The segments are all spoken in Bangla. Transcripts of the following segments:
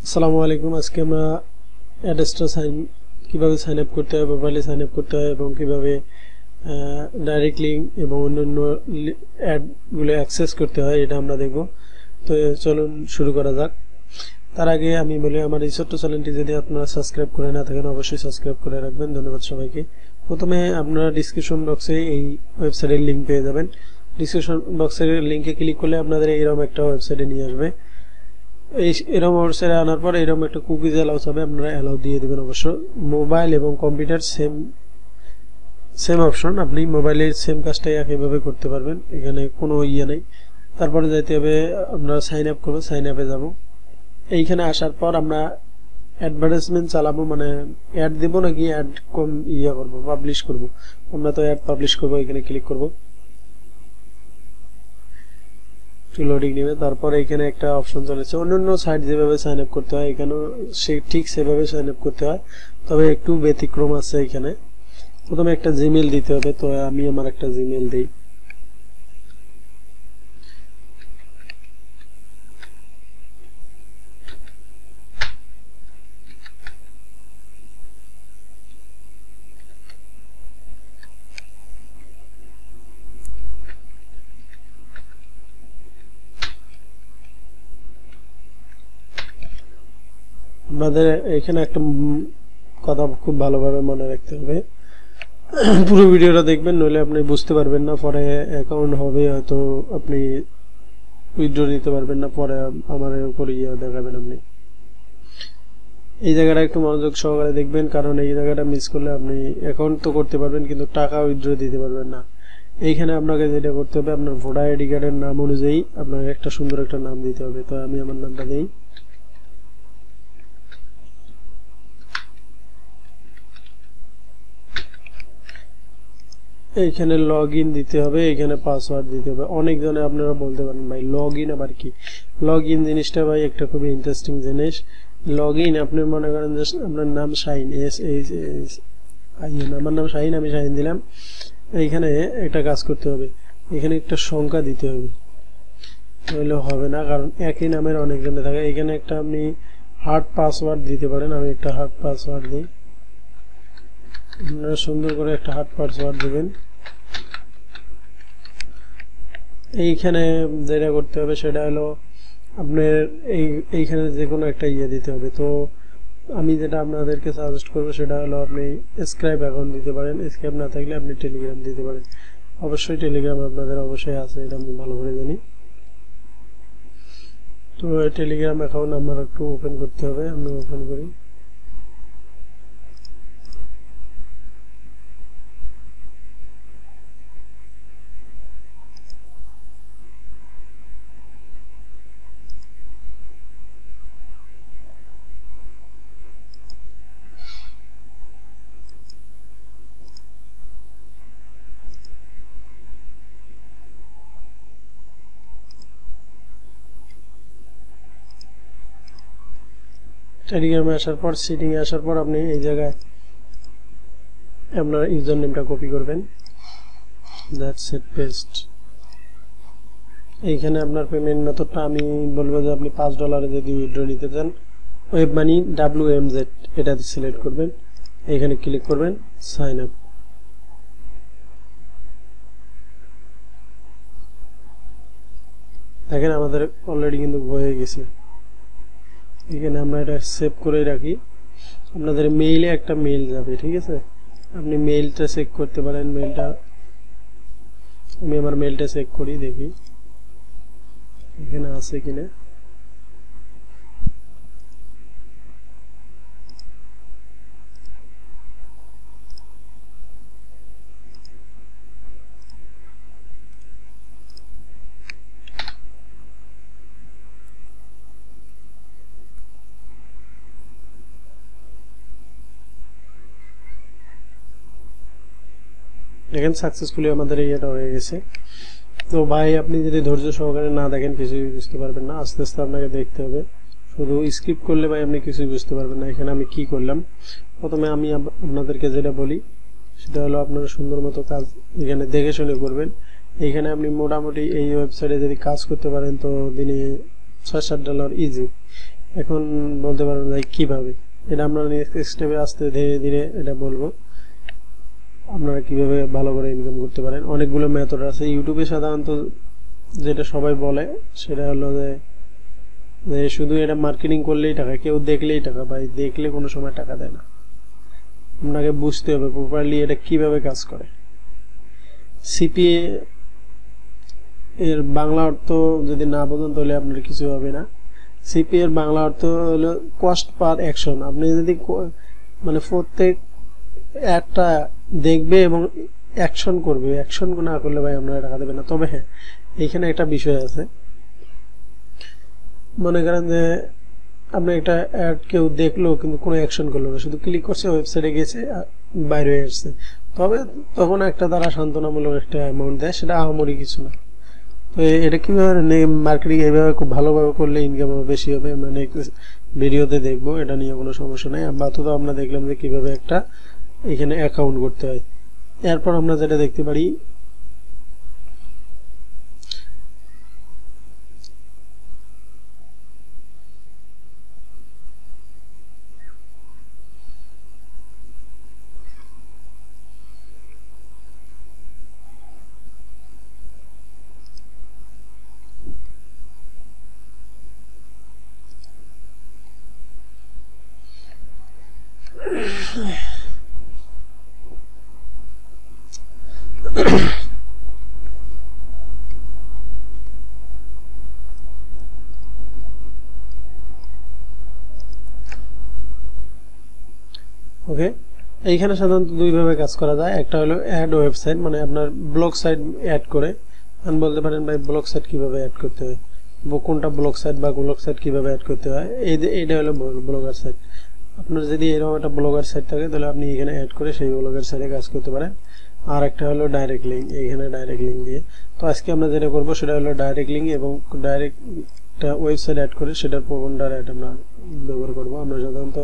আসসালামু আলাইকুম। আজকে আমরা অ্যাডস্টার কিভাবে সাইন আপ করতে হয়, প্রোফাইলে সাইন আপ করতে হয় এবং কিভাবে ডাইরেক্ট লিঙ্ক এবং অন্যান্য অ্যাডগুলো অ্যাক্সেস করতে হয় এটা আমরা দেখব। তো চলুন শুরু করা যাক। তার আগে আমি বলি, আমার এই ছোট্ট চ্যানেলটি যদি আপনারা সাবস্ক্রাইব করে না থাকেন অবশ্যই সাবস্ক্রাইব করে রাখবেন। ধন্যবাদ সবাইকে। প্রথমে আপনারা ডিসক্রিপশন বক্সে এই ওয়েবসাইটের লিঙ্ক পেয়ে যাবেন। ডিসক্রিপশন বক্সের লিঙ্কে ক্লিক করলে আপনাদের এইরকম একটা ওয়েবসাইটে নিয়ে আসবে। এরকম ওয়েবসাইটে আনার পর এরকম একটা কুকিজ অ্যালাউস হবে, আপনারা অ্যালাউ দিয়ে দেবেন। অবশ্য মোবাইল এবং কম্পিউটার সেম অপশন, আপনি মোবাইলের সেম কাজটাই একইভাবে করতে পারবেন, এখানে কোনো নেই। তারপরে যাইতে হবে, আমরা সাইন আপ করবো, সাইন আপে যাব। এইখানে আসার পর আমরা অ্যাডভার্টাইজমেন্ট চালাবো, মানে অ্যাড দেবো নাকি অ্যাড করবো, পাবলিশ করব। আমরা তো অ্যাড পাবলিশ করবো, এখানে ক্লিক করব। লোডিং নেবে। তারপর এখানে একটা অপশন চলেছে অন্যান্য সাইট যেভাবে সাইন আপ করতে হয়, এখানেও ঠিক সেভাবে সাইন আপ করতে হয়, তবে একটু ব্যতিক্রম আছে। এখানে প্রথমে একটা জিমেল দিতে হবে, তো আমি আমার একটা জিমেল দিই। আপনাদের এখানে একটা কথা খুব ভালোভাবে মনে রাখতে হবে, পুরো ভিডিওটা দেখবেন, নইলে আপনি বুঝতে পারবেন না। পরে অ্যাকাউন্ট হবে হয়তো আপনি উইথড্র নিতে পারবেন না, পরে আমার উপর দেখাবেন আপনি। এই জায়গাটা একটু মনোযোগ সহকারে দেখবেন, কারণ এই জায়গাটা মিস করলে আপনি অ্যাকাউন্ট তো করতে পারবেন কিন্তু টাকা উইথড্র দিতে পারবেন না। এইখানে আপনাকে যেটা করতে হবে, আপনার ভোটার আইডি কার্ডের নাম অনুযায়ী আপনাকে একটা সুন্দর একটা নাম দিতে হবে। তো আমি আমার নামটা দিই। এইখানে লগ ইন দিতে হবে, এখানে পাসওয়ার্ড দিতে হবে। অনেকজনে আপনারা বলতে পারেন ভাই লগ ইন আবার কি? লগ ইন জিনিসটা ভাই একটা খুবই ইন্টারেস্টিং জিনিস। লগ ইন আপনি মনে করেন যে আপনার নাম শাহিন, আমার নাম শাহিন, আমি শাহিন দিলাম। এইখানে একটা কাজ করতে হবে, এখানে একটা সংখ্যা দিতে হবে, নইলে হবে না, কারণ একই নামের অনেকজনে থাকে। এখানে একটা আপনি হার্ড পাসওয়ার্ড দিতে পারেন, আমি একটা হার্ড পাসওয়ার্ড দিই। আপনারা সুন্দর করে একটা হার্ড পাসওয়ার্ড দেবেন। এইখানে যেটা করতে হবে সেটা হলো আপনার এইখানে যে কোনো একটা দিতে হবে। তো আমি যেটা আপনাদেরকে সাজেস্ট করবো সেটা হলো আপনি স্ক্রাইব অ্যাকাউন্ট দিতে পারেন, স্ক্রাইব না থাকলে আপনি টেলিগ্রাম দিতে পারেন। অবশ্যই টেলিগ্রাম আপনাদের অবশ্যই আছে, এটা আমি ভালো করে জানি। তো টেলিগ্রাম অ্যাকাউন্ট আমার একটু ওপেন করতে হবে, আমি ওপেন করি। টেলিগ্রামে আসার পর সিটিং এ আসার পর আপনি এই জায়গায় আপনার ইউজার নেমটা কপি করবেন, দ্যাটস ইট, পেস্ট। এইখানে আপনার পেমেন্ট মেথডটা আমি বলবো যে আপনি $5 যদি উইথড্র নিতে চান, ওয়েব মানি WMZ এটাতে সিলেক্ট করবেন, এইখানে ক্লিক করবেন, সাইন আপ। দেখেন আমাদের অলরেডি কিন্তু হয়ে গেছে। এখানে আমরা এটা সেভ করে রাখি। আপনাদের মেইলে একটা মেইল যাবে, ঠিক আছে? আপনি মেইলটা চেক করতে পারেন। মেইলটা আমি আমার মেইলটা চেক করি, দেখি এখানে আছে কিনা। দেখেন সাকসেসফুলি আমাদের এটা হয়ে গেছে। তো ভাই আপনি যদি ধৈর্য সহকারে না দেখেন কিছুই বুঝতে পারবেন না, আস্তে আস্তে আপনাকে দেখতে হবে। শুধু স্কিপ করলে ভাই আপনি কিছুই বুঝতে পারবেন না। এখানে আমি কি করলাম, প্রথমে আমি আপনাদেরকে যেটা বলি সেটা হলো আপনারা সুন্দর মতো কাজ এখানে দেখে শুনে করবেন। এইখানে আপনি মোটামুটি এই ওয়েবসাইটে যদি কাজ করতে পারেন তো দিনে $6-7 ইজি। এখন বলতে পারেন ভাই কিভাবে, এটা আমরা নেক্সট স্টেপে আস্তে ধীরে ধীরে এটা বলবো আপনারা কিভাবে ভালো করে ইনকাম করতে পারেন। অনেকগুলো মেথড আছে ইউটিউবে। সাধারণত যেটা সবাই বলে সেটা হলো যে শুধু এটা মার্কেটিং করলেই টাকা, কেউ দেখলেই টাকা। ভাই দেখলে কোনো সময় টাকা দেয় না, আপনাকে বুঝতে হবে প্রপারলি এটা কিভাবে কাজ করে। সিপিএ এর বাংলা অর্থ যদি না বোঝেন তাহলে আপনার কিছু হবে না। সিপিএ এর বাংলা অর্থ হলো কস্ট পার অ্যাকশন। আপনি যদি মানে প্রত্যেক একটা দেখবে এবং অ্যাকশন করবে, অ্যাকশন না করলে ভাই আপনারা টাকা দেবে না। তবে হ্যাঁ, এইখানে একটা বিষয় আছে, মনে করেন যে আপনি একটা অ্যাড কেউ দেখলো কিন্তু কোনো অ্যাকশন করলো না, শুধু ক্লিক করছে, ওয়েবসাইটে গেছে, বাইরে হয়ে আসছে, তবে তখন একটা তারা সান্ত্বনামূলক একটা অ্যামাউন্ট দেয়, সেটা আহামরি কিছু না। তো এটা কিভাবে মার্কেটিং এইভাবে খুব ভালোভাবে করলে ইনকাম বেশি হবে, মানে ভিডিওতে দেখবো, এটা নিয়ে কোনো সমস্যা নেই। আপাতত আমরা দেখলাম যে কিভাবে একটা এখানে অ্যাকাউন্ট করতে হয়। এরপর আমরা যেটা দেখতে পারি, ওকে, এইখানে সাধারণত দুইভাবে কাজ করা যায়। একটা হলো অ্যাড ওয়েবসাইট, মানে আপনার ব্লগ সাইট অ্যাড করে। আমি বলতে পারেন ভাই ব্লগ সাইট কিভাবে অ্যাড করতে হয়, কোনটা ব্লগ সাইট বা ব্লগ সাইট কিভাবে অ্যাড করতে হয়, এইটা হলো ব্লগার সাইট। আপনার যদি এরকম একটা ব্লগার সাইট থাকে তাহলে আপনি এখানে অ্যাড করে সেই ব্লগার সাইটে কাজ করতে পারেন। আর একটা হলো ডাইরেক্ট লিঙ্ক, এইখানে ডাইরেক্ট লিঙ্ক দিয়ে। তো আজকে আমরা যেটা করবো সেটা হলো ডাইরেক্ট লিঙ্ক এবং ডাইরেক্ট একটা ওয়েবসাইট অ্যাড করে সেটার প্রবন্ধটার অ্যাড আমরা ব্যবহার করবো। আমরা সাধারণত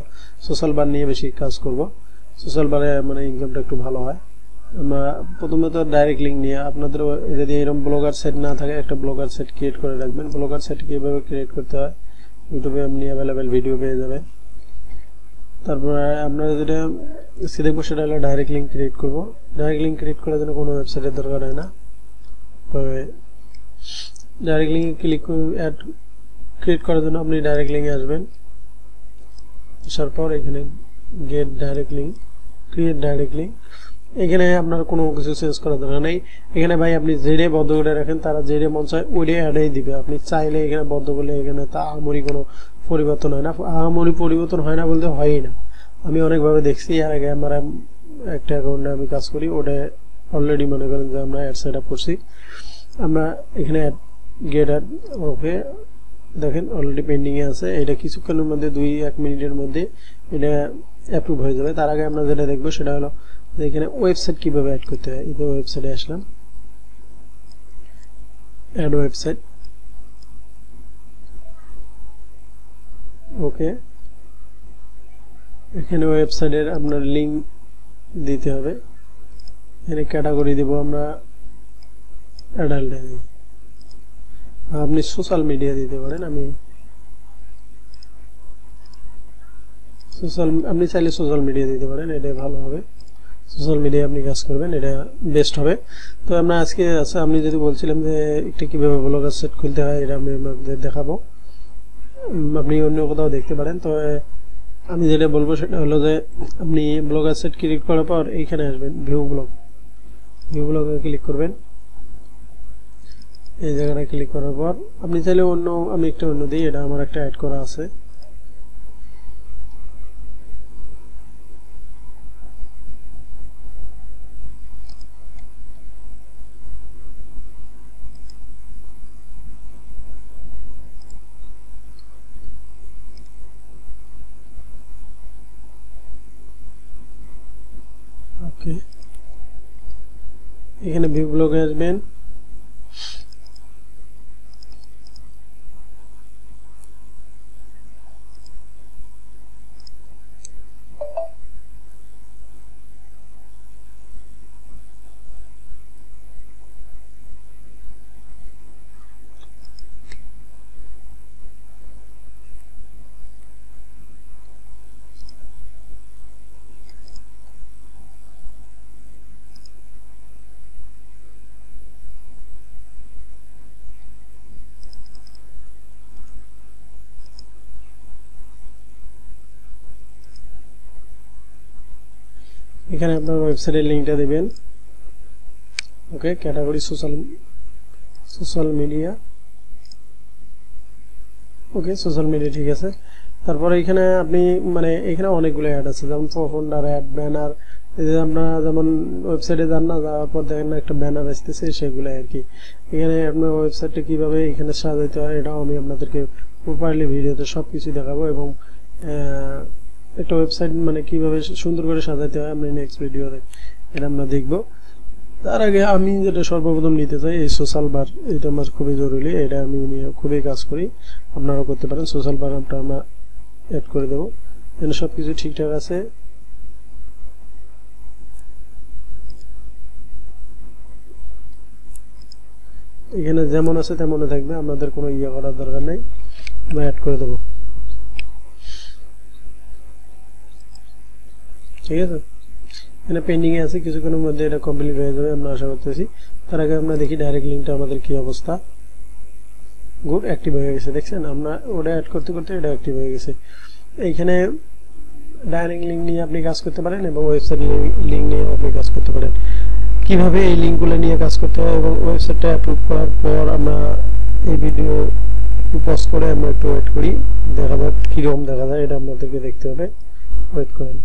সোশ্যাল বার নিয়ে বেশি কাজ করব, সোশ্যাল বারে মানে ইনকামটা একটু ভালো হয়। আমরা প্রথমত ডাইরেক্ট লিঙ্ক নিয়ে, আপনাদের যদি এরকম ব্লগার সাইট না থাকে একটা ব্লগার সাইট ক্রিয়েট করে রাখবেন। ব্লগার সাইট কীভাবে ক্রিয়েট করতে হয় ইউটিউবে আপনি অ্যাভেলেবেল ভিডিও পেয়ে যাবে। তারপরে আমরা যেটা দেখবো সেটা হলো ডাইরেক্ট লিঙ্ক ক্রিয়েট করবো। ডাইরেক্ট লিঙ্ক ক্রিয়েট করার জন্য কোনো ওয়েবসাইটের দরকার হয় না, তবে ডাইরেক্ট লিঙ্কে ক্লিক অ্যাড ক্রিয়েট করার জন্য আপনি ডাইরেক্ট লিঙ্কে আসবেন। আসার পর এখানে get direct link, create direct link. এখানে আপনার কোনো কিছু চেঞ্জ করার দরকার নেই। এখানে ভাই আপনি যেটা বদ্ধ করে রাখেন তারা যেটা মন চায় ওইটাই অ্যাডেই দিবে। আপনি চাইলে এখানে বদ্ধ করলে এখানে তা আহামরি কোনো পরিবর্তন হয় না। আহামরি পরিবর্তন হয় না বলতে হয়ই না, আমি অনেকভাবে দেখছি। এর আগে আমার একটা অ্যাকাউন্টে আমি কাজ করি, ওটা অলরেডি মনে করেন যে আমরা অ্যাড সেট আপ করছি। আমরা এখানে গেট অ্যাড, ওকে দেখেন অলরেডি পেন্ডিংয়ে আছে। এটা কিছুক্ষণের মধ্যে 2-1 মিনিটের মধ্যে এটা অ্যাপ্রুভ হয়ে যাবে। তার আগে আমরা যেটা দেখবো সেটা হলো যে এখানে ওয়েবসাইট কিভাবে অ্যাড করতে হয়। এই ওয়েবসাইটে আসলাম, অ্যাড ওয়েবসাইট, ওকে। এখানে ওয়েবসাইটের আপনার লিঙ্ক দিতে হবে। এখানে ক্যাটাগরি দেব আমরা অ্যাডাল্ট, আপনি সোশ্যাল মিডিয়া দিতে পারেন। আপনি চাইলে সোশ্যাল মিডিয়া দিতে পারেন, এটা ভালো হবে। সোশ্যাল মিডিয়া আপনি কাজ করবেন, এটা বেস্ট হবে। তো আমরা আজকে আমি যদি বলছিলাম যে একটা কীভাবে ব্লগার সেট খুলতে হয় এটা আমি আপনাদের দেখাবো, আপনি অন্য কোথাও দেখতে পারেন। তো আমি যেটা বলবো সেটা হলো যে আপনি ব্লগার সেট ক্লিক করার পর এইখানে আসবেন, ভিউ ব্লগে ক্লিক করবেন। এই জায়গাটা ক্লিক করার পর আপনি চাইলে আমি একটা অন্য দিই, এটা আমার একটা অ্যাড করা আছে। ওকে, এখানে ভিউ ব্লগে আসবেন। এখানে আপনার ওয়েবসাইটের লিংকটা দিবেন। ওকে, ক্যাটাগরি সোশ্যাল মিডিয়া। ওকে, সোশ্যাল মিডিয়া ঠিক আছে। তারপরে এখানে আপনি মানে এখানে অনেকগুলো অ্যাড আছে, যেমন ফোল্ডার অ্যাড, ব্যানার। এই যে আপনারা যেমন ওয়েবসাইটে যান না, যাওয়ার পর দেখেন না একটা ব্যানার আসতেছে, সেগুলো আর কি। এখানে আপনার ওয়েবসাইটটা কিভাবে এখানে সাজাইতে হয় এটাও আমি আপনাদেরকে প্রপারলি ভিডিওতে সব কিছু দেখাবো, এবং একটা ওয়েবসাইট মানে কিভাবে সুন্দর করে সাজাইতে হয় আমরা নেক্সট ভিডিওতে এটা আমরা দেখবো। তার আগে আমি যেটা সর্বপ্রথম নিতে চাই এই সোশ্যাল বার, এটা আমার খুবই জরুরি, এটা আমি নিয়ে খুবই কাজ করি, আপনারাও করতে পারেন। সোশ্যাল বার আমরা অ্যাড করে দেবো, যেন সব কিছু ঠিকঠাক আছে। এখানে যেমন আছে তেমনই থাকবে, আপনাদের কোনো ইয়ে করার দরকার নেই, আমরা অ্যাড করে দেবো। ঠিক আছে, এখানে পেন্ডিং এ আছে, কিছুক্ষণের মধ্যে এটা কমপ্লিট হয়ে যাবে আমরা আশা করতেছি। তার আগে আমরা দেখি ডাইরেক্ট লিঙ্কটা আমাদের কি অবস্থা। গুড, অ্যাক্টিভ হয়ে গেছে, দেখছেন আমরা ওটা অ্যাড করতে করতে এটা অ্যাক্টিভ হয়ে গেছে। এইখানে ডাইরেক্ট লিঙ্ক নিয়ে আপনি কাজ করতে পারেন এবং ওয়েবসাইট লিঙ্ক নিয়ে আপনি কাজ করতে পারেন। কিভাবে এই লিঙ্কগুলো নিয়ে কাজ করতে হয় এবং ওয়েবসাইটটা অ্যাপ্রুভ করার পর আমরা এই ভিডিও একটু পজ করে আমরা একটু ওয়েট করি, দেখা যাক কীরকম দেখা যায়, এটা আপনাদেরকে দেখতে হবে, ওয়েট করেন।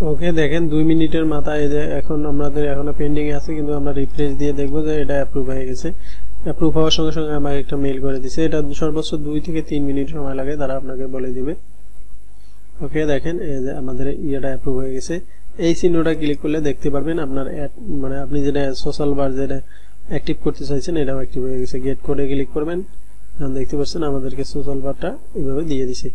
ওকে, দেখেন 2 মিনিটের মাথায় এই যে এখন আমাদের এখনো পেন্ডিং আছে, কিন্তু আমরা রিফ্রেশ দিয়ে দেখবো যে এটা অ্যাপ্রুভ হয়ে গেছে। অ্যাপ্রুভ হওয়ার সঙ্গে সঙ্গে আমাকে একটা মেইল করে দিছে। এটা সর্বোচ্চ 2 থেকে 3 মিনিট সময় লাগে, তারা আপনাকে বলে দিবে। ওকে, দেখেন এই যে আমাদের ইয়েটা অ্যাপ্রুভ হয়ে গেছে। এই চিহ্নটা ক্লিক করলে দেখতে পারবেন আপনার মানে আপনি যেটা সোশ্যাল বার যেটা অ্যাক্টিভ করতে চাইছেন এটাও অ্যাক্টিভ হয়ে গেছে। গেট কোডে ক্লিক করবেন, দেখতে পাচ্ছেন আমাদেরকে সোশ্যাল বারটা এইভাবে দিয়ে দিছে।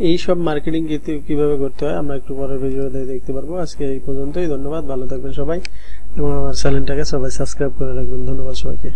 এই সব মার্কেটিং কিভাবে করতে হয় আমরা একটু পরের ভিডিওতে দেখতে পারবো। আজকে এই পর্যন্তই, ধন্যবাদ, ভালো থাকবেন সবাই এবং আমার চ্যানেলটাকে সবাই সাবস্ক্রাইব করে রাখবেন। ধন্যবাদ সবাইকে।